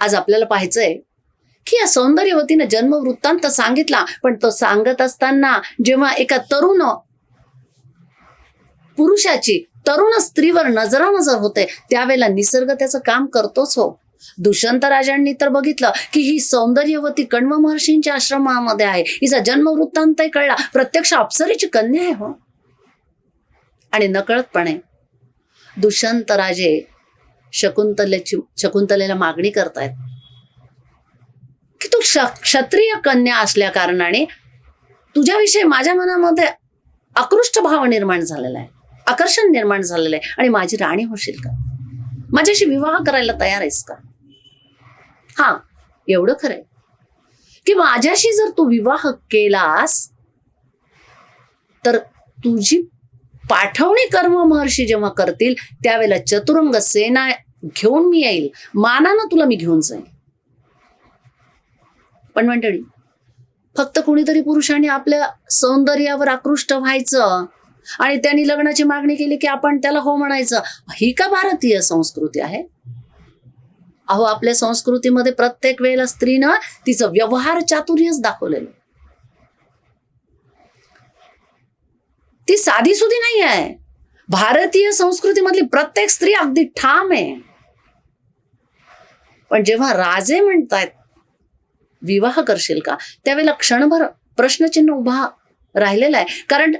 आज आपल्याला पाहायचंय की या सौंदर्यवतीनं जन्मवृत्तांत सांगितला, पण तो सांगत असताना जेव्हा एका तरुण पुरुषाची तरुण स्त्रीवर नजरानजर होते त्यावेळेला निसर्ग त्याचं काम करतोच हो. दुष्यंत राजांनी तर बघितलं की ही सौंदर्यवती कण्व महर्षींच्या आश्रमामध्ये आहे, हिचा जन्मवृत्तांतही कळला, प्रत्यक्ष अप्सरेची कन्या आहे हो. आणि नकळतपणे दुष्यंत राजे शकुंतलेला मागणी करतायत की तू क्षत्रिय कन्या असल्या कारणाने तुझ्याविषयी माझ्या मनामध्ये आकृष्ट भाव निर्माण झालेला आहे, आकर्षण निर्माण झालेलं आहे आणि माझी राणी होशील का, माझ्याशी विवाह करायला तयार आहेस का? हा, एवढं खरंय की माझ्याशी जर तू विवाह केलास तर तुझी पाठवणी कर्म महर्षी जेव्हा करतील त्यावेळेला चतुरंग सेना घेऊन मी येईल, मानानं तुला मी घेऊन जाईल. पण मंडळी, फक्त कुणीतरी पुरुषाने आपल्या सौंदर्यावर आकृष्ट व्हायचं आणि त्यांनी लग्नाची मागणी केली की आपण त्याला हो म्हणायचं, ही का भारतीय संस्कृती आहे? अहो, आपल्या संस्कृतीमध्ये प्रत्येक वेळेला स्त्रीनं तिचं व्यवहार चातुर्यच दाखवलेलं. ती साधी सुधी नाही आहे. भारतीय संस्कृतीमधली प्रत्येक स्त्री अगदी ठाम आहे. पण जेव्हा राजे म्हणतायत विवाह करशील का, त्यावेळेला क्षणभर प्रश्नचिन्ह उभा राहिलेला आहे. कारण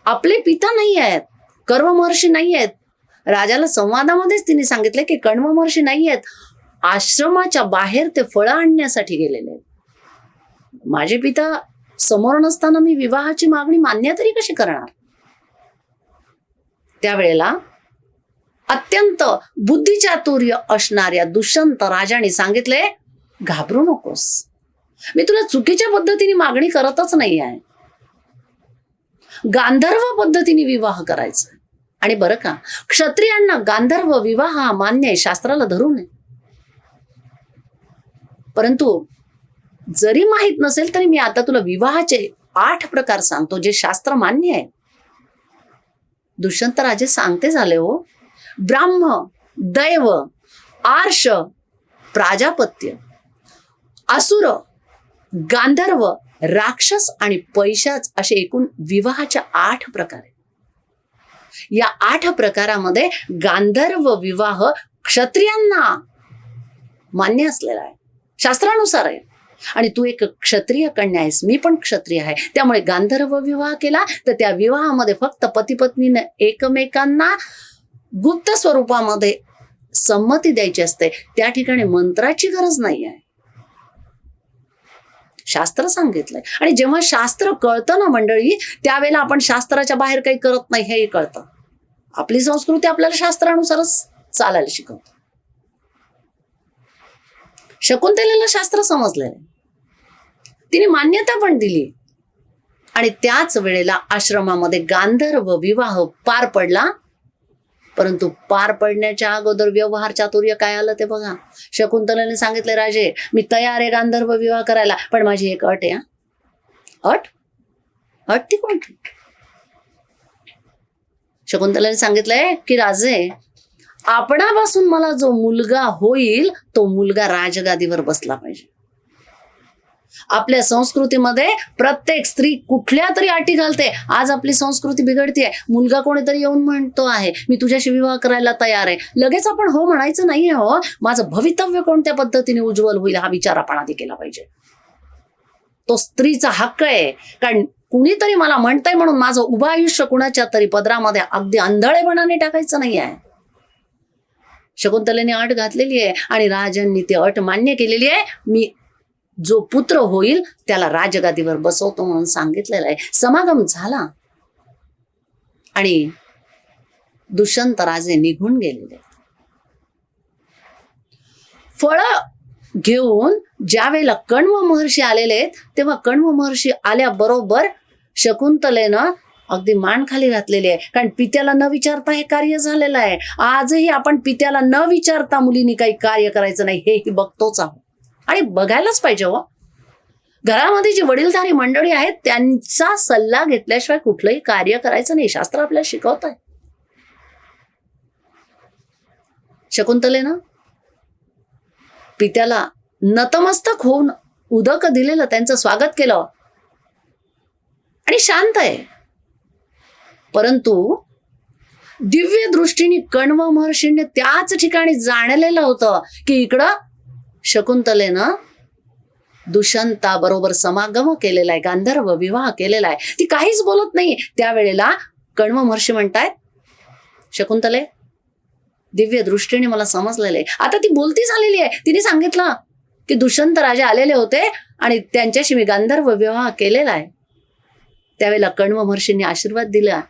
आपले पिता नाही आहेत, कर्म महर्षी नाही आहेत. राजाला संवादामध्येच तिने सांगितले की कण्व महर्षी नाही आहेत, आश्रमाच्या बाहेर ते फळं आणण्यासाठी गेलेले आहेत. माझे पिता समोर नसताना मी विवाहाची मागणी मान्य तरी कशी करणार? त्यावेळेला अत्यंत बुद्धिचातुर्य असणाऱ्या दुष्यंत राजाने सांगितले, घाबरू नकोस, मी तुला चुकीच्या पद्धतीने मागणी करतच नाही आहे. गांधर्व पद्धतीने विवाह करायचा. आणि बरं का, क्षत्रियांना गांधर्व विवाह हा मान्य आहे, शास्त्राला धरून आहे. परंतु जरी माहित नसेल तरी मी आता तुला विवाहाचे 8 प्रकार सांगतो जे शास्त्र मान्य आहे. दुष्यंत राजे सांगते झाले हो. ब्राह्म, दैव, आर्ष, प्राजापत्य, असुर, गांधर्व, राक्षस आणि पैशाच असे एकूण विवाहाच्या 8 प्रकार आहेत. या 8 प्रकारामध्ये गांधर्व विवाह क्षत्रियांना मान्य असलेला आहे, शास्त्रानुसार आहे. आणि तू एक क्षत्रिय कन्या आहेस, मी पण क्षत्रिय आहे, त्यामुळे गांधर्व विवाह केला तर त्या विवाहामध्ये फक्त पती पत्नीने एकमेकांना गुप्त स्वरूपामध्ये संमती द्यायची असते. त्या ठिकाणी मंत्राची गरज नाही आहे, शास्त्र सांगितलंय. आणि जेव्हा शास्त्र कळतं ना मंडळी, त्यावेळेला आपण शास्त्राच्या बाहेर काही करत नाही हेही कळतं. आपली संस्कृती आपल्याला शास्त्रानुसारच चालायला शिकवतं. शकुंतलेला शास्त्र समजलेलं, तिने मान्यता पण दिली. आणि त्याच वेळेला आश्रमामध्ये गांधर्व विवाह पार पडला. परंतु पार पडण्याच्या अगोदर व्यवहार चातुर्य काय आलं ते बघा. शकुंतलेने सांगितले, राजे मी तयार आहे गांधर्व विवाह करायला, पण माझी एक अट आहे. अट ती कोणती? शकुंतलेने सांगितलंय की राजे, आपणापासून मला जो मुलगा होईल तो मुलगा राजगादीवर बसला पाहिजे. आपल्या संस्कृतीमध्ये प्रत्येक स्त्री कुठल्या तरी अटी घालते. आज आपली संस्कृती बिघडतीये. मुलगा कोणीतरी येऊन म्हणतो आहे मी तुझ्याशी विवाह करायला तयार आहे, लगेच आपण हो म्हणायचं नाहीये. हो, माझं भवितव्य कोणत्या पद्धतीने उज्ज्वल होईल हा विचार आपण आधी केला पाहिजे. तो स्त्रीचा हक्क आहे. कारण कुणीतरी मला म्हणतंय म्हणून माझं उभं आयुष्य कुणाच्या तरी पदरामध्ये अगदी आंधळेपणाने टाकायचं नाही आहे. शकुंतलेने अट घातलेली आहे आणि राजांनी ती अट मान्य केलेली आहे. मी जो पुत्र होईल त्याला राजगादीवर बसवतो म्हणून सांगितलेलं आहे. समागम झाला आणि दुष्यंत राजे निघून गेलेले. फळ घेऊन ज्या वेळेला कण्व महर्षी आलेले आहेत तेव्हा कण्व महर्षी आल्याबरोबर शकुंतलेनं अगदी मान खाली घातलेली आहे. कारण पित्याला न विचारता हे कार्य झालेलं आहे. आजही आपण पित्याला न विचारता मुलींनी काही कार्य करायचं नाही हेही बघतोच आहोत आणि बघायलाच पाहिजे. हो, घरामध्ये जी वडीलधारी मंडळी आहेत त्यांचा सल्ला घेतल्याशिवाय कुठलंही कार्य करायचं नाही, शास्त्र आपल्याला शिकवत आहे. शकुंतलेनं पित्याला नतमस्तक होऊन उदक दिलेलं, त्यांचं स्वागत केलं आणि शांत आहे. परंतु दिव्य दृष्टीने कण्व महर्षींनी त्याच ठिकाणी जाणलेलं होतं की इकडं शकुंतलेनं दुष्यंता बरोबर समागम केलेला आहे, गांधर्व विवाह केलेला आहे. ती काहीच बोलत नाही. त्यावेळेला कण्व महर्षी म्हणतायत, शकुंतले, दिव्य दृष्टीने मला समजलेलं आहे. आता ती बोलती झालेली आहे. तिने सांगितलं की दुष्यंत राजे आलेले होते आणि त्यांच्याशी मी गांधर्व विवाह केलेला आहे. त्यावेळेला कण्व महर्षींनी आशीर्वाद दिला.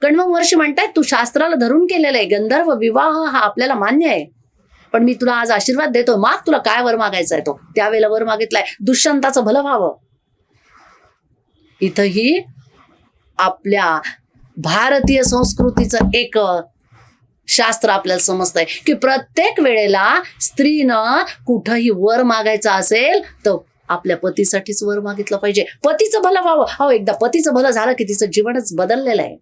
कण्व महर्षी म्हणतायत, तू शास्त्राला धरून केलेलं आहे, गंधर्व विवाह हा आपल्याला मान्य आहे, पण मी तुला आज आशीर्वाद देतो, माग तुला काय वर मागायचा आहे तो. त्यावेळेला वर मागितलाय दुष्यंताचं भलं व्हावं. इथंही आपल्या भारतीय संस्कृतीचं एक शास्त्र आपल्याला समजतंय की प्रत्येक वेळेला स्त्रीनं कुठंही वर मागायचं असेल तर आपल्या पतीसाठीच वर मागितलं पाहिजे. पतीचं भलं व्हावं. हो, एकदा पतीचं भलं झालं की तिचं जीवनच बदललेलं आहे.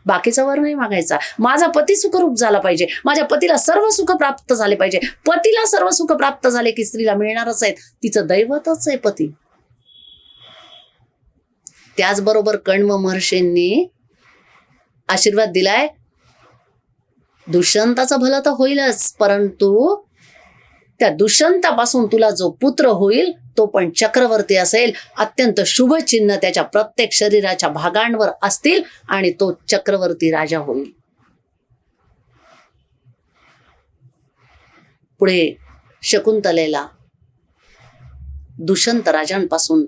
बाकीचा वर नाही मागायचा. माझा पती सुखरूप झाला पाहिजे, माझ्या पतीला सर्व सुख प्राप्त झाले पाहिजे. पतीला सर्व सुख प्राप्त झाले की स्त्रीला मिळणारच आहेत. तिचं दैवतच आहे पती. त्याचबरोबर कण्व महर्षींनी आशीर्वाद दिलाय, दुष्यंताचं भलं तर होईलच, परंतु त्या दुष्यंतापासून तुला जो पुत्र होईल तो पण चक्रवर्ती असेल. अत्यंत शुभ चिन्ह त्याच्या प्रत्येक शरीराच्या भागांवर असतील आणि तो चक्रवर्ती राजा होईल. पुढे शकुंतलेला दुष्यंत राजांपासून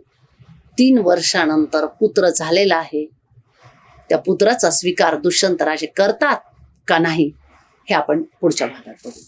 3 वर्षानंतर पुत्र झालेला आहे. त्या पुत्राचा स्वीकार दुष्यंत राजे करतात का नाही हे आपण पुढच्या भागात बघू.